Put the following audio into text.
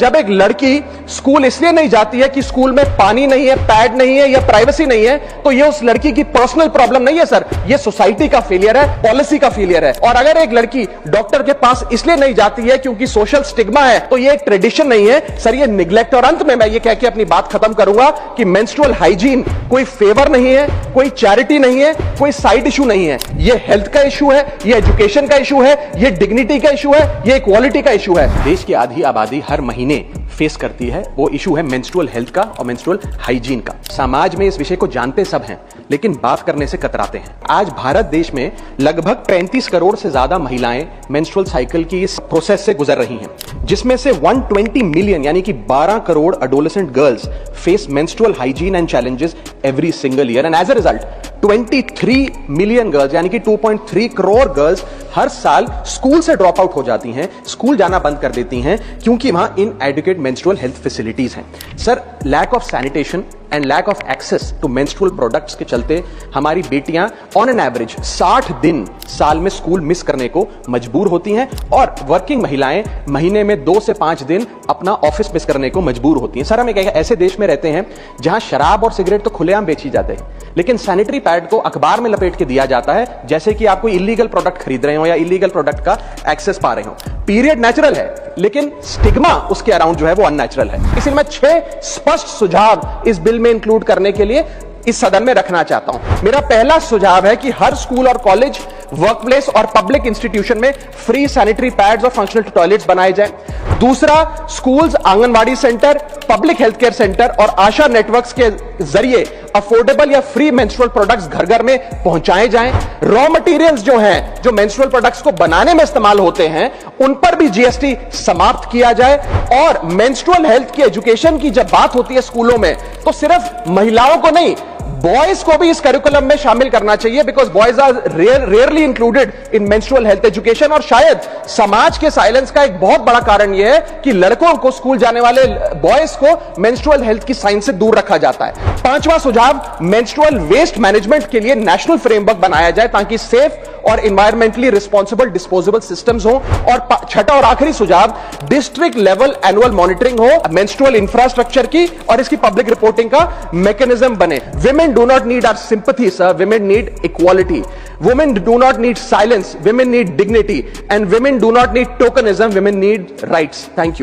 जब एक लड़की स्कूल इसलिए नहीं जाती है कि स्कूल में पानी नहीं है, पैड नहीं है या प्राइवेसी नहीं है, तो ये उस लड़की की पर्सनल प्रॉब्लम नहीं है सर, ये सोसाइटी का फेलियर है, पॉलिसी का फेलियर है। और अगर एक लड़की डॉक्टर के पास इसलिए नहीं जाती है क्योंकि सोशल स्टिग्मा है, तो ये एक ट्रेडिशन नहीं है सर, ये निग्लेक्ट। और अंत में मैं ये कह के अपनी बात खत्म करूंगा कि मेंस्ट्रुअल हाइजीन कोई फेवर नहीं है, कोई चैरिटी नहीं है, कोई साइड इशू नहीं है, ये हेल्थ का इशू है, ये एजुकेशन का इशू है, ये डिग्निटी का इशू है, ये इक्वालिटी का इशू है। देश की आधी आबादी हर महीने फेस करती है, वो इशू है मेंस्ट्रुअल हेल्थ का और मेंस्ट्रुअल हाइजीन का। समाज में इस विषय को जानते सब हैं, लेकिन बात करने से कतराते हैं। आज भारत देश में लगभग 35 करोड़ से ज्यादा महिलाएं मेंस्ट्रुअल साइकिल की इस प्रोसेस से गुजर रही हैं, जिसमें से 120 मिलियन यानी कि 12 crore adolescent girls face menstrual hygiene and challenges every single year, and as a result 23 million girls यानी कि 2.3 करोड़ गर्ल्स हर साल स्कूल से ड्रॉप आउट हो जाती हैं, स्कूल जाना बंद कर देती हैं, क्योंकि वहां इनएडिक्वेट मेंस्ट्रुअल हेल्थ फैसिलिटीज हैं। Sir, lack of sanitation and lack of access to menstrual products के चलते हमारी बेटियां ऑन एन एवरेज 60 दिन साल में स्कूल मिस करने को मजबूर होती हैं, और वर्किंग महिलाएं महीने में 2 से 5 दिन अपना ऑफिस मिस करने को मजबूर होती हैं। सर, हम एक ऐसे देश में रहते हैं जहां शराब और सिगरेट तो खुलेआम बेची जाते हैं, लेकिन सैनिटरी पैड को अखबार में लपेट के दिया जाता है जैसे कि आप कोई इलीगल प्रोडक्ट खरीद रहे हो या इलीगल प्रोडक्ट का एक्सेस पा रहे हो। पीरियड नेचुरल है, लेकिन स्टिग्मा उसके अराउंड जो है वो अननेचुरल है। इसलिए मैं 6 स्पष्ट सुझाव इस बिल में इंक्लूड करने के लिए इस सदन में रखना चाहता हूं। मेरा पहला सुझाव है कि हर स्कूल और कॉलेज, वर्कप्लेस और पब्लिक इंस्टीट्यूशन में फ्री सैनिटरी पैड्स और फंक्शनल टॉयलेट्स बनाए जाएं। दूसरा, schools, anganwadi centre, public health care centre और आशा नेटवर्क्स के जरिए अफोर्डेबल या फ्री मेंस्ट्रुअल प्रोडक्ट्स घर घर में पहुंचाए जाएं। रॉ मटेरियल्स जो हैं, जो मेंस्ट्रुअल प्रोडक्ट्स को बनाने में इस्तेमाल होते हैं, उन पर भी जीएसटी समाप्त किया जाए। और मेंस्ट्रुअल हेल्थ की एजुकेशन की जब बात होती है स्कूलों में, तो सिर्फ महिलाओं को नहीं, बॉयज को भी इस करिकुलम में शामिल करना चाहिए, because boys are rarely included in menstrual health education. और शायद समाज के साइलेंस का एक बहुत बड़ा कारण यह है कि लड़कों को, स्कूल जाने वाले बॉयज को मेंस्ट्रुअल हेल्थ की साइंस से दूर रखा जाता है। पांचवा सुझाव, मेंस्ट्रुअल वेस्ट मैनेजमेंट के लिए नेशनल फ्रेमवर्क बनाया जाए ताकि सेफ और एनवायरमेंटली रिस्पॉन्सिबल डिस्पोजेबल सिस्टम्स हो। और छठा और आखिरी सुझाव, डिस्ट्रिक्ट लेवल एनुअल मॉनिटरिंग हो मेंस्ट्रुअल इंफ्रास्ट्रक्चर की और इसकी पब्लिक रिपोर्टिंग का मैकेनिज्म बने। Women do not need our sympathy, sir. Women need equality. Women do not need silence. Women need dignity. And women do not need tokenism. Women need rights. Thank you.